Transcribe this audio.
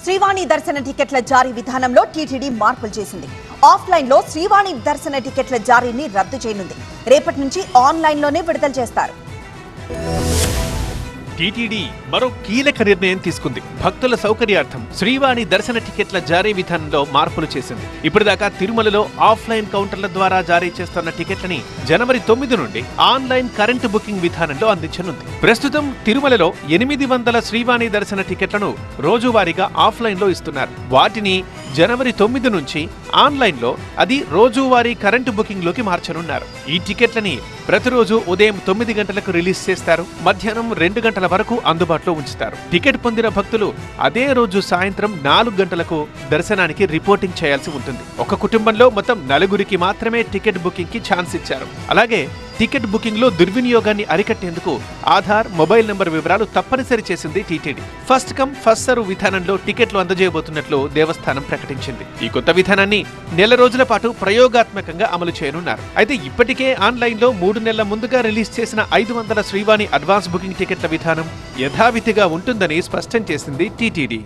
శ్రీవాణి దర్శన టికెట్ల జారీ విధానంలో టీటీడీ మార్పులు చేసింది. ఆఫ్లైన్ లో శ్రీవాణి దర్శన టికెట్ల జారీని రద్దు చేయనుంది. రేపటి నుంచి ఆన్లైన్ లోనే విడుదల చేస్తారు. టీటీడీ మరో కీలక నిర్ణయం తీసుకుంది. భక్తుల సౌకర్యార్థం శ్రీవాణి దర్శన టికెట్ల జారీ విధానంలో మార్పులు చేసింది. ఇప్పటిదాకా తిరుమలలో ఆఫ్లైన్ కౌంటర్ల ద్వారా జారీ చేస్తున్న టికెట్లని జనవరి 9 నుండి ఆన్లైన్ కరెంటు బుకింగ్ విధానంలో అందించనుంది. ప్రస్తుతం తిరుమలలో 800 శ్రీవాణి దర్శన టికెట్లను రోజువారీగా ఆఫ్లైన్ లో ఇస్తున్నారు. వాటిని జనవరి 9 నుంచి ఆన్లైన్ లో అది రోజువారీ కరెంటు బుకింగ్ లోకి మార్చనున్నారు. ఈ టికెట్లని ప్రతిరోజు ఉదయం 9 గంటలకు రిలీజ్ చేస్తారు. మధ్యాహ్నం 2 గంటల వరకు అందుబాటులో ఉంచుతారు. టికెట్ పొందిన భక్తులు అదే రోజు సాయంత్రం 4 గంటలకు దర్శనానికి రిపోర్టింగ్ చేయాల్సి ఉంటుంది. ఒక కుటుంబంలో మొత్తం 4 మాత్రమే టికెట్ బుకింగ్ కి ఛాన్స్ ఇచ్చారు. అలాగే టికెట్ బుకింగ్ లో దుర్వినియోగాన్ని అరికట్టేందుకు ఆధార్, మొబైల్ నంబర్ వివరాలు తప్పనిసరి చేసింది TTD. First come first serve విధానంలో టికెట్లు అందజేయబోతున్నట్లు దేవస్థానం ప్రకటించింది. ఈ కొత్త విధానాన్ని నెల రోజుల పాటు ప్రయోగాత్మకంగా అమలు చేయనున్నారు. అయితే ఇప్పటికే ఆన్లైన్ లో 3 నెలల ముందుగా రిలీజ్ చేసిన 500 శ్రీవాణి అడ్వాన్స్ బుకింగ్ టికెట్ల విధానం యథావిధిగా ఉంటుందని స్పష్టం చేసింది టీటీడీ.